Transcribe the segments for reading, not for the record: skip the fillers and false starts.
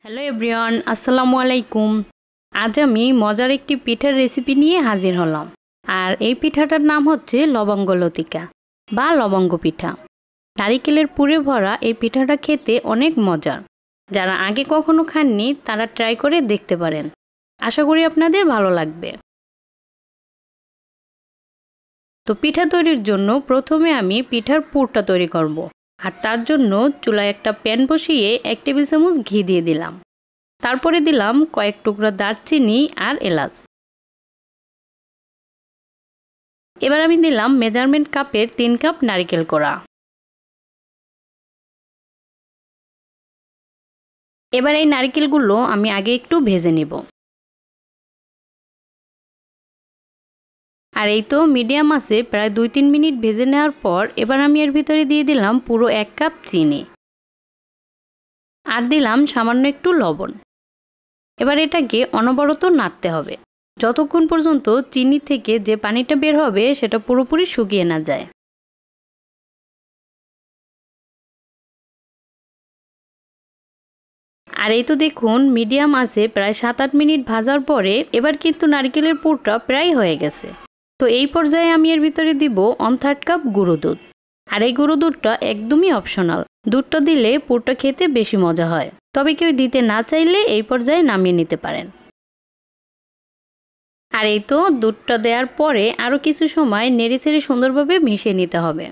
Hello everyone, আসসালামু আলাইকুম। আজ আমি মজার একটি পিঠার রেসিপি নিয়ে হাজির হলাম। আর এই পিঠাটার নাম হচ্ছে লবঙ্গ লতিকা বা লবঙ্গ পিঠা। নারিকেলের পুরে ভরা এই পিঠাটা খেতে অনেক মজার। যারা আগে কখনো খাননি তারা ট্রাই করে দেখতে পারেন। আশা করি আপনাদের ভালো লাগবে। তো পিঠা তৈরির জন্য প্রথমে আমি পিঠার পুরটা তৈরি করব। আর তার জন্য চুলায় একটা প্যান বসিয়ে 1 টেবিল চামচ ঘি দিয়ে দিলাম। তারপরে দিলাম কয়েক টুকরা দারচিনি আর এলাচ। এবার আমি দিলাম মেজারমেন্ট কাপের 3 কাপ নারকেল কোড়া। এবার এই নারকেলগুলো আমি আগে একটু ভেজে নিব। আর এই তো মিডিয়াম আছে প্রায় 2-3 মিনিট ভেজে নেওয়ার পর এবার আমি এর ভিতরে দিয়ে দিলাম পুরো 1 কাপ চিনি আর দিলাম সামান্য একটু লবণ। এবার এটাকে অনবরত নাড়তে হবে যতক্ষণ পর্যন্ত চিনি থেকে যে পানিটা বের হবে সেটা পুরোপুরি শুকিয়ে না যায়। আর এই তো দেখুন মিডিয়াম আছে প্রায় 7-8 মিনিট ভাজার পরে এবার কিন্তু নারকেলের পুরটা প্রায় হয়ে গেছে। তো এই পর্যায়ে আমি এর ভিতরে দিব 1/3 কাপ গুঁড়ো দুধ। আর এই গুঁড়ো দুধটা একদমই অপশনাল। দুধটা দিলে পুরটা খেতে বেশি মজা হয়, তবে কেউ দিতে না চাইলে এই পর্যায়ে নামিয়ে নিতে পারেন। আর এই তো দুধটা দেওয়ার পরে আরও কিছু সময় নেড়েচেড়ে সুন্দরভাবে মিশিয়ে নিতে হবে।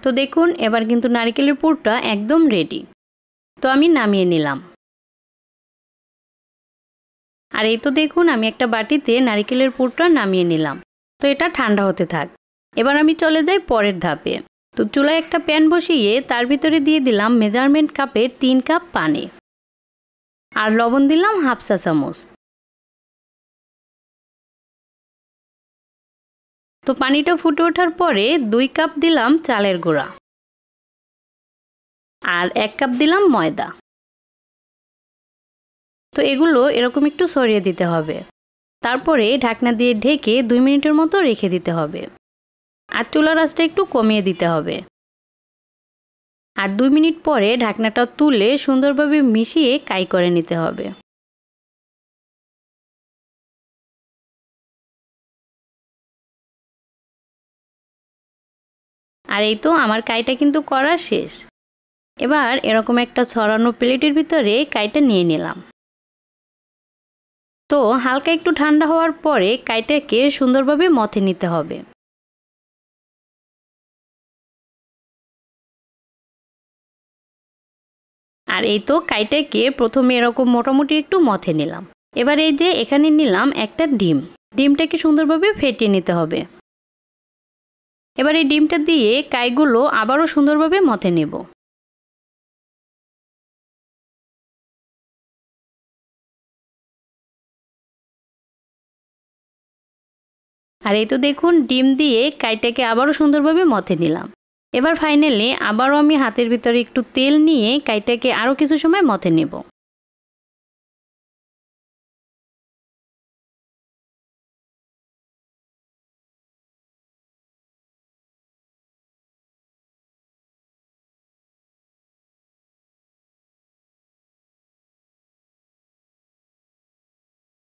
তো দেখুন এবার কিন্তু নারকেলের পুরটা একদম রেডি। তো আমি নামিয়ে নিলাম। আর এই তো দেখুন আমি একটা বাটিতে নারকেলের পুরটা নামিয়ে নিলাম। তো এটা ঠান্ডা হতে থাক। এবার আমি চলে যাই পরের ধাপে। তো চুলায় একটা প্যান বসিয়ে তার ভিতরে দিয়ে দিলাম মেজারমেন্ট কাপের 3 কাপ পানি আর লবণ দিলাম 1/2 চা চামচ। তো পানিটা ফুটে ওঠার পরে 2 কাপ দিলাম চালের গুঁড়া আর 1 কাপ দিলাম ময়দা। তো এগুলো এরকম একটু ছড়িয়ে দিতে হবে। তারপরে ঢাকনা দিয়ে ঢেকে 2 মিনিটের মতো রেখে দিতে হবে। আর চুলার আঁচটা একটু কমিয়ে দিতে হবে। আর 2 মিনিট পরে ঢাকনাটা তুলে সুন্দরভাবে মিশিয়ে কাই করে নিতে হবে। আর এই তো আমার কাইটা কিন্তু করা শেষ। এবার এরকম একটা ছড়ানো প্লেটের ভিতরে কাইটা নিয়ে নিলাম। তো হালকা একটু ঠান্ডা হওয়ার পরে কাইটাকে সুন্দরভাবে মথে নিতে হবে। আর এই তো কাইটাকে প্রথমে এরকম মোটামুটি একটু মথে নিলাম। এবার এই যে এখানে নিলাম একটা ডিম। ডিমটাকে সুন্দরভাবে ফেটিয়ে নিতে হবে। এবার এই ডিমটা দিয়ে কাইগুলো আবারও সুন্দরভাবে মথে নেব। আর এই তো দেখুন ডিম দিয়ে কাইটাকে আবারও সুন্দরভাবে মথে নিলাম। এবার ফাইনালি আবারও আমি হাতের ভিতরে একটু তেল নিয়ে কাইটাকে আরও কিছু সময় মথে নেব।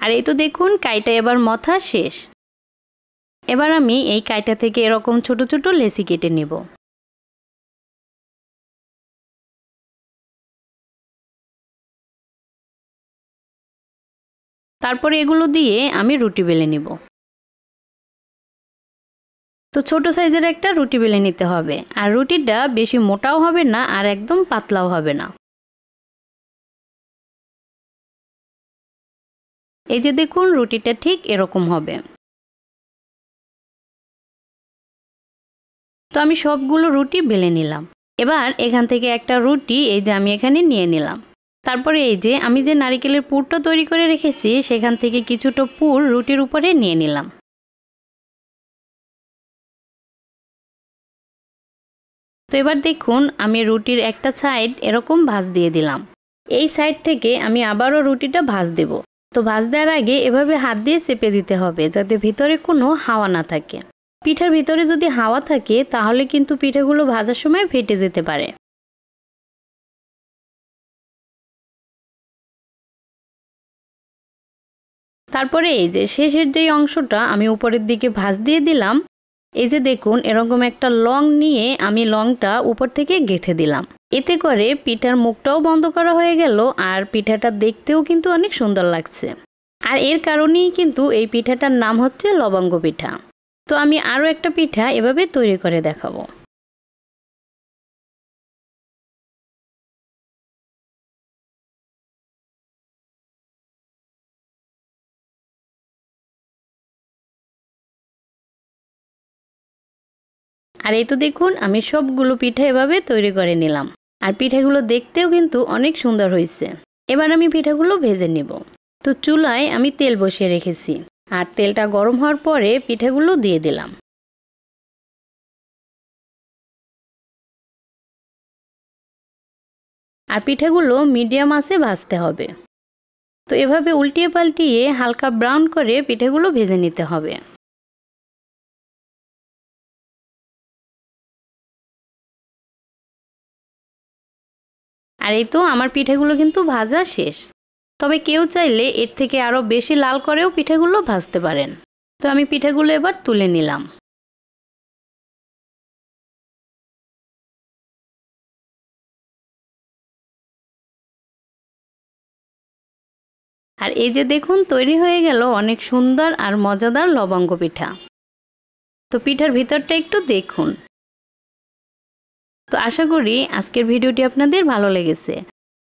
আর এই তো দেখুন কাইটা এবার মথা শেষ। এবার আমি এই কাইটা থেকে এরকম ছোট ছোট লেচি কেটে নেব। তারপরে এগুলো দিয়ে আমি রুটি বেলে নেব। তো ছোট সাইজের একটা রুটি বেলে নিতে হবে। আর রুটিটা বেশি মোটাও হবে না আর একদম পাতলাও হবে না। এই যে দেখুন রুটিটা ঠিক এরকম হবে। তো আমি সবগুলো রুটি বেলে নিলাম। এবার এখান থেকে একটা রুটি এই যে আমি এখানে নিয়ে নিলাম। তারপরে এই যে আমি যে নারকেলের পুরটা তৈরি করে রেখেছি সেখান থেকে কিছুটা পুর রুটির উপরে নিয়ে নিলাম। তো এবার দেখুন আমি রুটির একটা সাইড এরকম ভাঁজ দিয়ে দিলাম। এই সাইড থেকে আমি আবারও রুটিটা ভাঁজ দেব। তো ভাঁজ দেওয়ার আগে এভাবে হাত দিয়ে চেপে দিতে হবে যাতে ভিতরে কোনো হাওয়া না থাকে। পিঠার ভিতরে যদি হাওয়া থাকে তাহলে কিন্তু পিঠাগুলো ভাজার সময় ফেটে যেতে পারে। তারপরে এই যে শেষের যেই অংশটা আমি উপরের দিকে ভাঁজ দিয়ে দিলাম। এই যে দেখুন এরকম একটা লং নিয়ে আমি লংটা উপর থেকে গেঁথে দিলাম। এতে করে পিঠার মুখটাও বন্ধ করা হয়ে গেল আর পিঠাটা দেখতেও কিন্তু অনেক সুন্দর লাগছে। আর এর কারণেই কিন্তু এই পিঠাটার নাম হচ্ছে লবঙ্গ পিঠা। তো আমি আরও একটা পিঠা এভাবে তৈরি করে দেখাবো। আর এই তো দেখুন আমি সবগুলো পিঠা এভাবে তৈরি করে নিলাম। আর পিঠাগুলো দেখতেও কিন্তু অনেক সুন্দর হয়েছে। এবার আমি পিঠাগুলো ভেজে নিব। তো চুলায় আমি তেল বসিয়ে রেখেছি আর তেলটা গরম হওয়ার পরে পিঠাগুলো দিয়ে দিলাম। আর পিঠাগুলো মিডিয়াম আঁচে ভাজতে হবে। তো এভাবে উল্টিয়ে পাল্টিয়ে হালকা ব্রাউন করে পিঠাগুলো ভেজে নিতে হবে। আর এই তো আমার পিঠাগুলো কিন্তু ভাজা শেষ। তবে কেউ চাইলে এর থেকে আরও বেশি লাল করেও পিঠাগুলো ভাজতে পারেন। তো আমি পিঠাগুলো এবার তুলে নিলাম। আর এই যে দেখুন তৈরি হয়ে গেল অনেক সুন্দর আর মজাদার লবঙ্গ পিঠা। তো পিঠার ভিতরটা একটু দেখুন। তো আশা করি আজকের ভিডিওটি আপনাদের ভালো লেগেছে।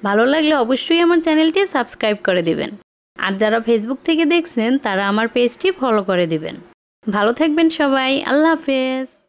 ভালো লাগলে অবশ্যই আমার চ্যানেলটি সাবস্ক্রাইব করে দিবেন। আর যারা ফেসবুক থেকে দেখছেন তারা আমার পেজটি ফলো করে দিবেন। ভালো থাকবেন সবাই। আল্লাহ হাফেজ।